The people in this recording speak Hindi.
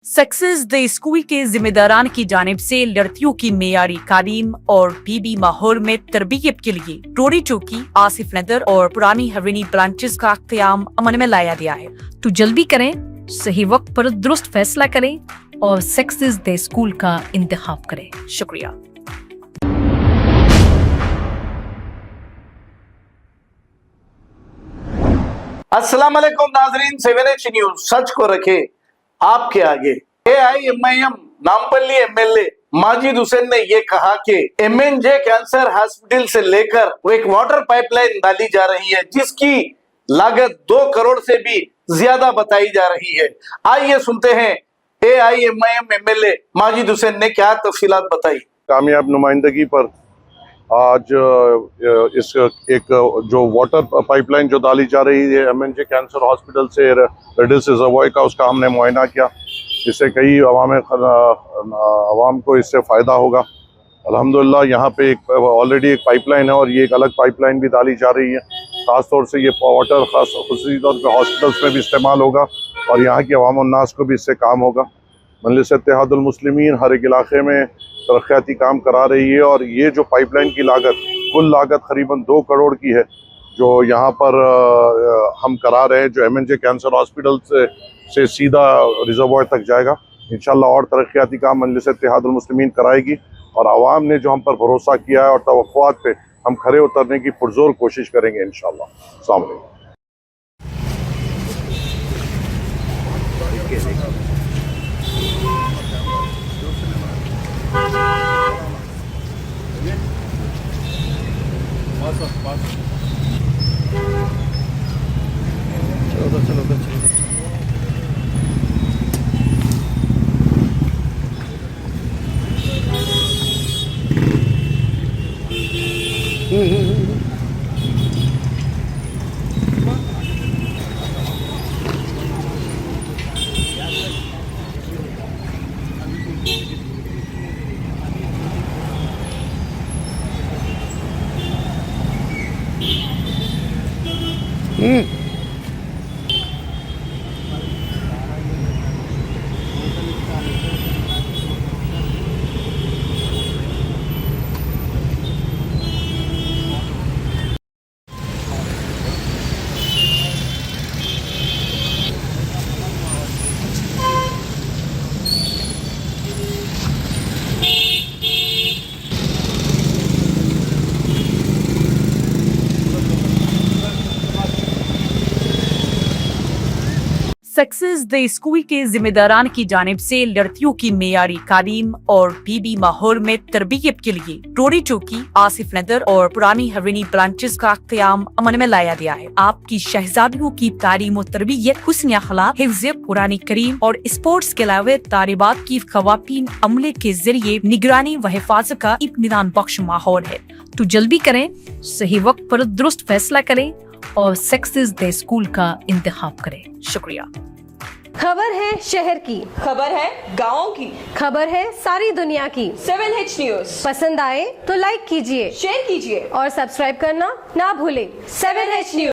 सक्सेस द स्कूल के जिम्मेदारान की जानिब से लड़कियों की मेयारी तालीम और पीबी माहौल में तरबियत के लिए रोरी चौकी, आसिफ नगर और पुरानी हवेली ब्रांचेस का क़याम अमल में लाया गया है। तो जल्दी करें, सही वक्त पर दुरुस्त फैसला करें और सक्सेस द स्कूल का इंतखाब करें। शुक्रिया। अस्सलाम वालेकुम नाजरीन, 7H न्यूज सच को रखे आपके आगे। AIMIM नामपल्ली MLA माजिद हुसैन ने यह कहा कि MNJ कैंसर हॉस्पिटल से लेकर वो एक वाटर पाइपलाइन डाली जा रही है जिसकी लागत 2 करोड़ से भी ज्यादा बताई जा रही है। आइए सुनते हैं AIMIM MLA माजिद हुसैन ने क्या तफसीलात बताई। कामयाब नुमाइंदगी पर आज इस एक जो वाटर पाइपलाइन जो डाली जा रही है MNJ कैंसर हॉस्पिटल से रेडिस रिजर्वॉयर का, उसका हमने मुआयना किया। इससे कई अवाम को इससे फ़ायदा होगा। अल्हम्दुलिल्लाह यहाँ पे एक ऑलरेडी एक पाइपलाइन है और ये एक अलग पाइपलाइन भी डाली जा रही है। ख़ास तौर से ये वाटर ख़ुसूसी तौर पर हॉस्पिटल्स में भी इस्तेमाल होगा और यहाँ की अवाम उन्नास को भी इससे काम होगा। मजलिस इत्तेहादुल मुस्लिमीन हर एक इलाके में तरक्याती काम करा रही है और ये जो पाइपलाइन की कुल लागत करीबन 2 करोड़ की है जो यहाँ पर हम करा रहे हैं, जो MNJ कैंसर हॉस्पिटल से सीधा रिजर्वॉयर तक जाएगा। इंशाल्लाह और तरक्याती काम मजलिस इत्तेहादुल मुस्लिमीन कराएगी और आवाम ने जो हम पर भरोसा किया है और तवक्कुआत पे हम खरे उतरने की पुरजोर कोशिश करेंगे इंशाल्लाह। अस्सलाम वालेकुम। सक्सेस द स्कूल के जिम्मेदारान की जानिब से लड़कियों की मेयारी तालीम और पीबी माहौल में तरबियत के लिए रोरी चौकी, आसिफ नगर और पुरानी हवेली ब्रांचेस का क़याम अमल में लाया गया है। आपकी शहजादियों की तालीम और तरबियत, हुस्न अखलाक, हिफ्ज़ कुरान करीम और स्पोर्ट्स के अलावा तालिबात की ख़वातीन अमले के जरिए निगरानी व हिफाजत का इत्मीनान बख्श माहौल है। तो जल्दी करें, सही वक्त पर दुरुस्त फैसला करें और सक्सेस द स्कूल का इंतखाब करें। शुक्रिया। खबर है शहर की, खबर है गाँव की, खबर है सारी दुनिया की। 7H न्यूज पसंद आए तो लाइक कीजिए, शेयर कीजिए और सब्सक्राइब करना ना भूलें। 7H news.